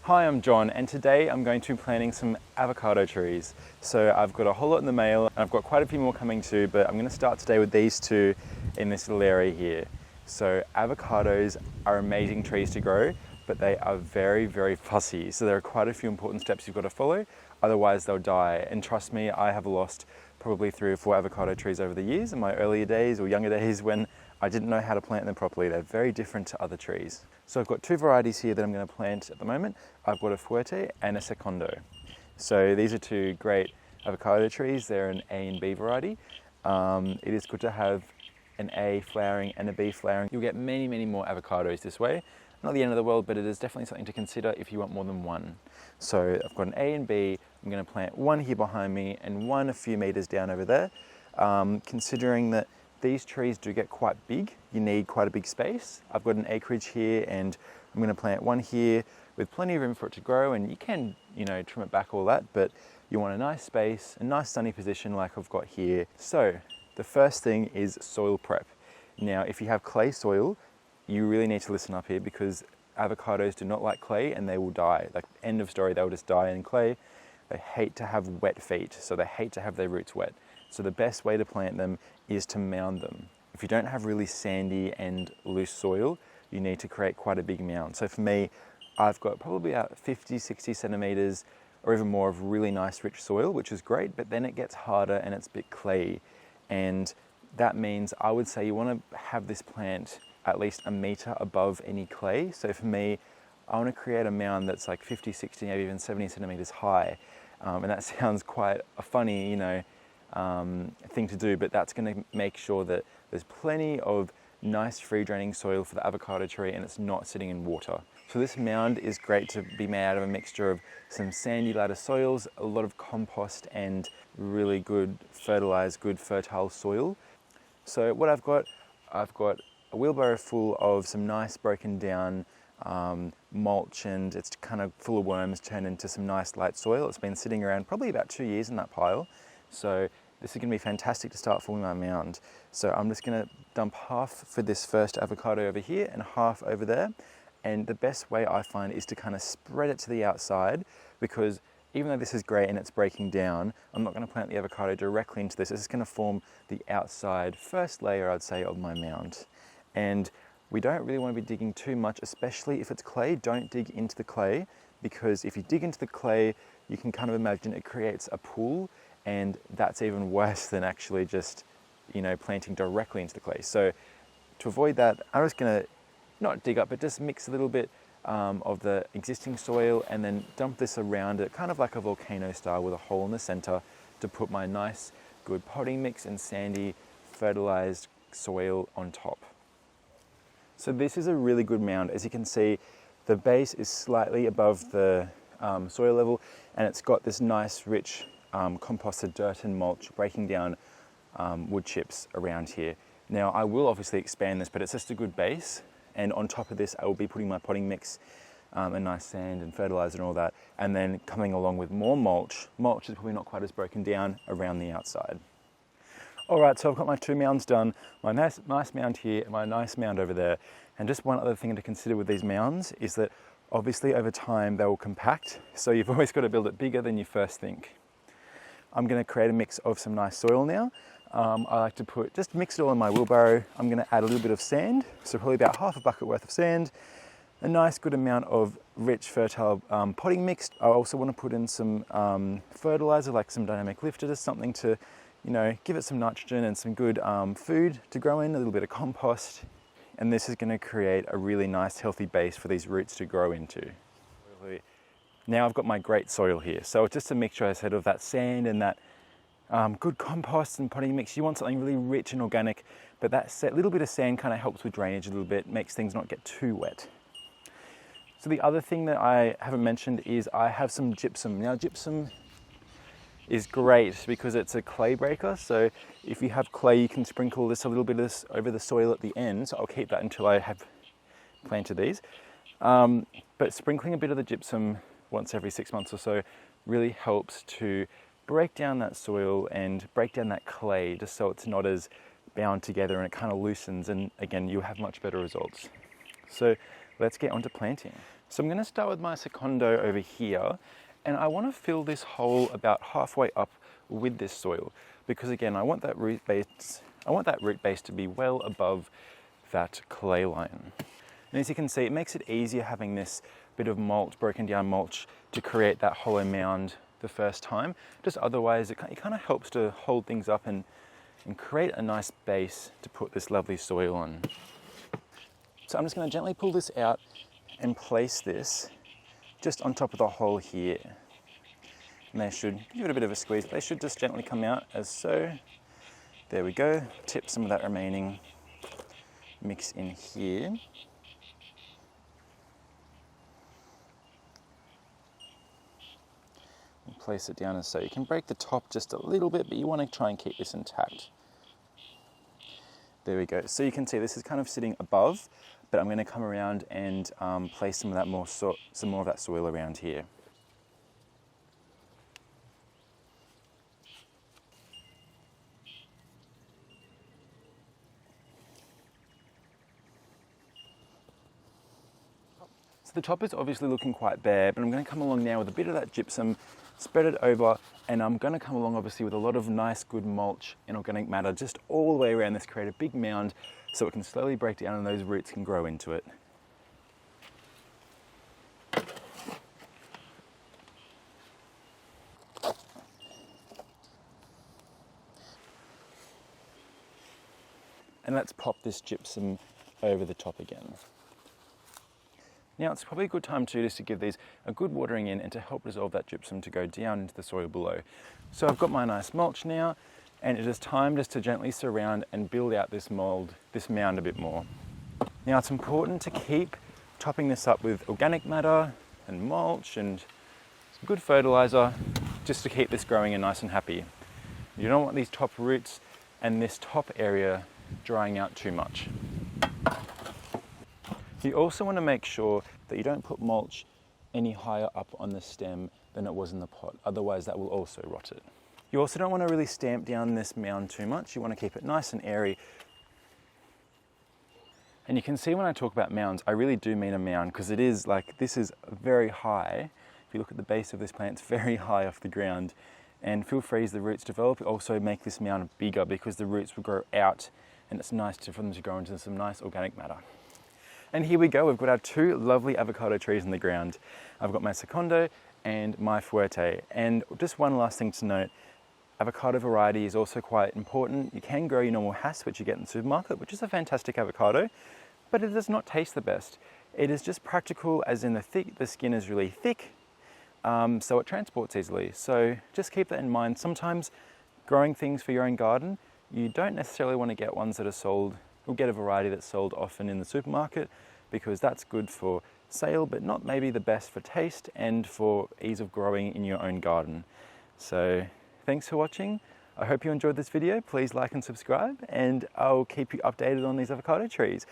Hi, I'm John, and today I'm going to be planting some avocado trees. So I've got a whole lot in the mail, and I've got quite a few more coming too, but I'm going to start today with these two in this little area here. So avocados are amazing trees to grow, but they are very, very fussy. So there are quite a few important steps you've got to follow, otherwise they'll die. And trust me, I have lost probably 3 or 4 avocado trees over the years in my earlier days or younger days when I didn't know how to plant them properly. They're very different to other trees. So I've got 2 varieties here that I'm going to plant at the moment. I've got a fuerte and a secondo. So these are 2 great avocado trees. They're an A and B variety. It is good to have an A flowering and a B flowering. You'll get many, many more avocados this way. Not the end of the world, but it is definitely something to consider if you want more than one. So I've got an A and B. I'm going to plant one here behind me and one a few meters down over there. Considering that these trees do get quite big, you need quite a big space. I've got an acreage here and I'm going to plant one here with plenty of room for it to grow, and you can, trim it back, all that, but you want a nice space, a nice sunny position like I've got here. So the first thing is soil prep. Now, if you have clay soil, you really need to listen up here because avocados do not like clay and they will die. Like, end of story, they'll just die in clay. They hate to have wet feet, so they hate to have their roots wet. So the best way to plant them is to mound them. If you don't have really sandy and loose soil, you need to create quite a big mound. So for me, I've got probably about 50, 60 centimeters or even more of really nice rich soil, which is great, but then it gets harder and it's a bit clayey. And that means I would say you want to have this plant at least a meter above any clay. So for me, I want to create a mound that's like 50, 60, maybe even 70 centimeters high. And that sounds quite a funny, thing to do, but that's going to make sure that there's plenty of nice free draining soil for the avocado tree and it's not sitting in water. So this mound is great to be made out of a mixture of some sandy ladder soils, a lot of compost and really good fertilized, good fertile soil. So what I've got a wheelbarrow full of some nice broken down mulch, and it's kind of full of worms turned into some nice light soil. It's been sitting around probably about 2 years in that pile. So this is going to be fantastic to start forming my mound. So I'm just going to dump half for this first avocado over here and half over there. And the best way I find is to kind of spread it to the outside, because even though this is great and it's breaking down, I'm not going to plant the avocado directly into this. This is going to form the outside first layer, I'd say, of my mound. And we don't really want to be digging too much, especially if it's clay. Don't dig into the clay, because if you dig into the clay, you can kind of imagine it creates a pool, and that's even worse than actually just, planting directly into the clay. So to avoid that, I'm just going to not dig up, but just mix a little bit of the existing soil and then dump this around it, kind of like a volcano style with a hole in the center to put my nice, good potting mix and sandy, fertilized soil on top. So this is a really good mound. As you can see, the base is slightly above the soil level, and it's got this nice, rich composted dirt and mulch breaking down wood chips around here. Now, I will obviously expand this, but it's just a good base. And on top of this, I will be putting my potting mix and nice sand and fertilizer and all that. And then coming along with more mulch. Mulch is probably not quite as broken down around the outside. All right, so I've got my 2 mounds done. My nice mound here and my nice mound over there. And just one other thing to consider with these mounds is that obviously over time they will compact. So you've always got to build it bigger than you first think. I'm going to create a mix of some nice soil now. I like to just mix it all in my wheelbarrow. I'm going to add a little bit of sand, so probably about half a bucket worth of sand, a nice good amount of rich fertile potting mix. I also want to put in some fertilizer, like some dynamic lifter, just something to, give it some nitrogen and some good food to grow in, a little bit of compost. And this is going to create a really nice healthy base for these roots to grow into. Now I've got my great soil here. So it's just a mixture, I said, of that sand and that good compost and potting mix. You want something really rich and organic, but that little bit of sand kind of helps with drainage a little bit, makes things not get too wet. So the other thing that I haven't mentioned is I have some gypsum. Now gypsum is great because it's a clay breaker. So if you have clay, you can sprinkle this a little bit of this over the soil at the end. So I'll keep that until I have planted these. But sprinkling a bit of the gypsum once every 6 months or so really helps to break down that soil and break down that clay, just so it's not as bound together and it kind of loosens, and again, you'll have much better results. So let's get on to planting. So I'm going to start with my secondo over here, and I want to fill this hole about halfway up with this soil, because again, I want that root base to be well above that clay line. And as you can see, it makes it easier having this bit of mulch, broken down mulch, to create that hollow mound the first time. Just otherwise, it kind of helps to hold things up and create a nice base to put this lovely soil on. So I'm just going to gently pull this out and place this just on top of the hole here. And they should give it a bit of a squeeze. They should just gently come out as so. There we go. Tip some of that remaining mix in here. And place it down as so. You can break the top just a little bit, but you want to try and keep this intact. There we go. So you can see this is kind of sitting above, but I'm going to come around and place some more of that soil around here. So the top is obviously looking quite bare, but I'm going to come along now with a bit of that gypsum, spread it over, and I'm going to come along obviously with a lot of nice good mulch and organic matter just all the way around this, create a big mound so it can slowly break down and those roots can grow into it. And let's pop this gypsum over the top again. Now it's probably a good time too just to give these a good watering in and to help dissolve that gypsum to go down into the soil below. So I've got my nice mulch now, and it is time just to gently surround and build out this mound a bit more. Now it's important to keep topping this up with organic matter and mulch and some good fertilizer just to keep this growing and nice and happy. You don't want these top roots and this top area drying out too much. You also want to make sure that you don't put mulch any higher up on the stem than it was in the pot, otherwise that will also rot it. You also don't want to really stamp down this mound too much. You want to keep it nice and airy. And you can see when I talk about mounds, I really do mean a mound, because it is like, this is very high. If you look at the base of this plant, it's very high off the ground. And feel free as the roots develop, also make this mound bigger, because the roots will grow out and it's nice for them to grow into some nice organic matter. And here we go, we've got our two lovely avocado trees in the ground. I've got my secondo and my fuerte. And just one last thing to note, avocado variety is also quite important. You can grow your normal Hass, which you get in the supermarket, which is a fantastic avocado, but it does not taste the best. It is just practical, as in the skin is really thick, so it transports easily. So just keep that in mind. Sometimes growing things for your own garden, you don't necessarily want to get ones that are sold, or get a variety that's sold often in the supermarket, because that's good for sale, but not maybe the best for taste and for ease of growing in your own garden. So thanks for watching. I hope you enjoyed this video. Please like and subscribe, and I'll keep you updated on these avocado trees.